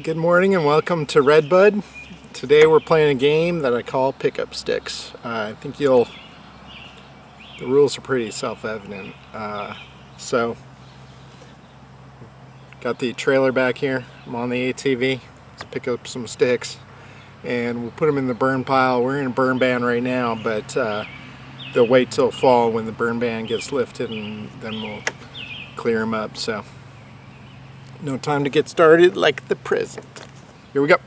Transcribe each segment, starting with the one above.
Good morning and welcome to Redbud. Today we're playing a game that I call pickup sticks. I think the rules are pretty self-evident. So, got the trailer back here. I'm on the ATV. Let's pick up some sticks and we'll put them in the burn pile. We're in a burn ban right now, but they'll wait till fall when the burn ban gets lifted, and then we'll clear them up. So, no time to get started like the present. Here we go.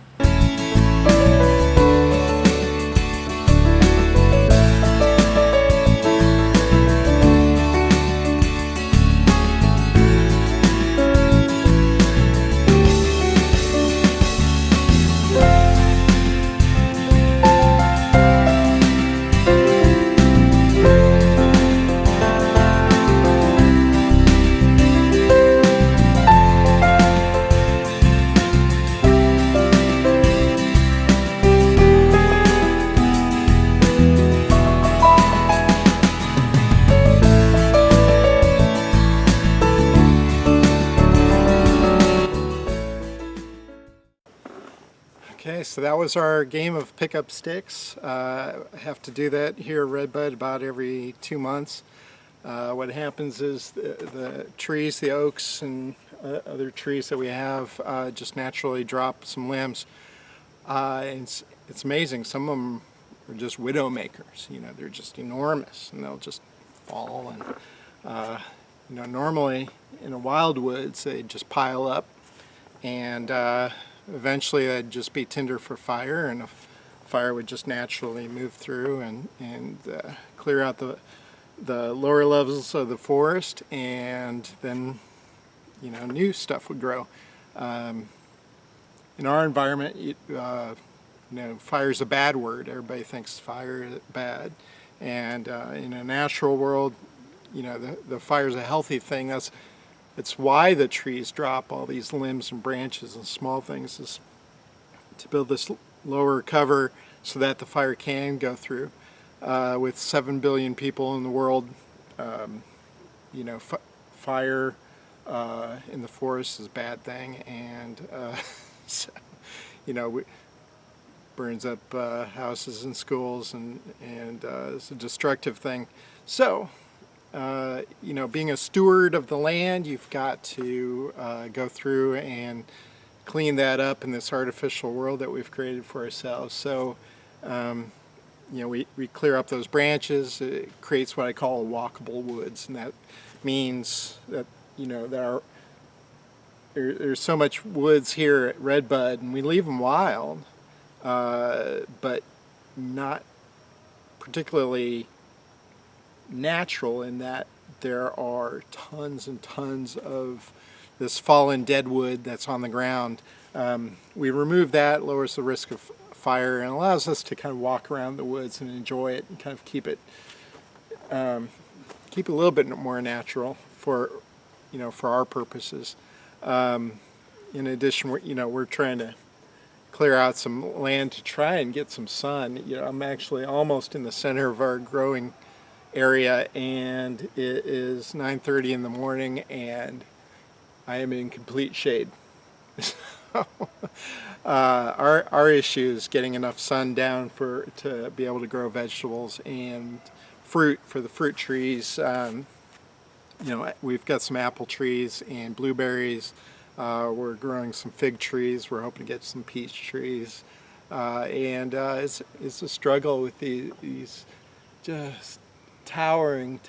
Okay, so that was our game of pickup sticks. I have to do that here at Redbud about every 2 months. What happens is the trees, the oaks and other trees that we have just naturally drop some limbs. And it's amazing. Some of them are just widow makers. You know, they're just enormous and they'll just fall. And you know, normally in the wild woods they just pile up, and eventually that'd just be tinder for fire, and a fire would just naturally move through and clear out the lower levels of the forest, and then, you know, new stuff would grow. In our environment, you know, fire's a bad word. Everybody thinks fire is bad, and in a natural world, you know, the fire's a healthy thing. It's why the trees drop all these limbs and branches and small things, is to build this lower cover so that the fire can go through. With 7 billion people in the world, you know, fire in the forest is a bad thing, and so, you know, burns up houses and schools, and it's a destructive thing. So, you know, being a steward of the land, you've got to go through and clean that up in this artificial world that we've created for ourselves. So, you know, we clear up those branches. It creates what I call a walkable woods, and that means that, you know, there's so much woods here at Redbud, and we leave them wild, but not particularly natural, in that there are tons and tons of this fallen dead wood that's on the ground. We remove that, lowers the risk of fire, and allows us to kind of walk around the woods and enjoy it, and kind of keep it a little bit more natural for, you know, for our purposes. In addition, we're trying to clear out some land to try and get some sun. You know, I'm actually almost in the center of our growing area, and it is 9:30 in the morning and I am in complete shade. So, our issue is getting enough sun down to be able to grow vegetables and fruit for the fruit trees. You know, we've got some apple trees and blueberries. We're growing some fig trees. We're hoping to get some peach trees, and it's a struggle with these just towering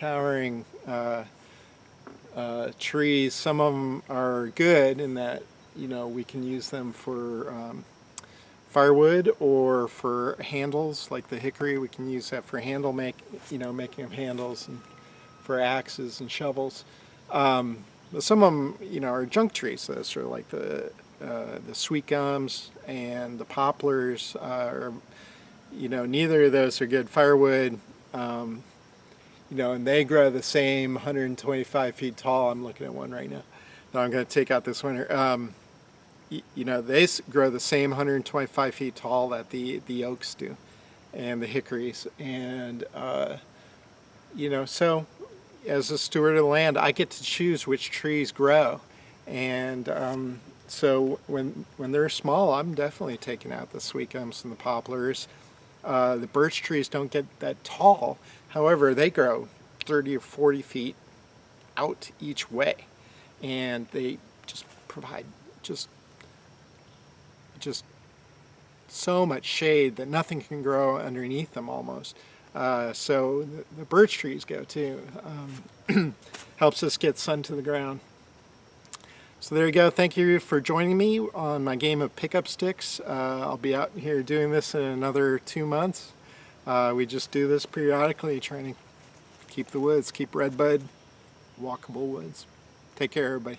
trees. Some of them are good in that, you know, we can use them for firewood or for handles, like the hickory. We can use that for making of handles, and for axes and shovels. But some of them, you know, are junk trees. Those are like the sweet gums and the poplars. You know, neither of those are good firewood. You know, and they grow the same 125 feet tall. I'm looking at one right now that I'm going to take out this winter. You know, they grow the same 125 feet tall that the oaks do, and the hickories. And, you know, so as a steward of the land, I get to choose which trees grow. And So when they're small, I'm definitely taking out the sweet gums and the poplars. The birch trees don't get that tall. However, they grow 30 or 40 feet out each way, and they just provide just so much shade that nothing can grow underneath them almost. So the birch trees go too. Helps us get sun to the ground. So there you go. Thank you for joining me on my game of pickup sticks. I'll be out here doing this in another 2 months. We just do this periodically, trying to keep the woods, keep redbud, walkable woods. Take care, everybody.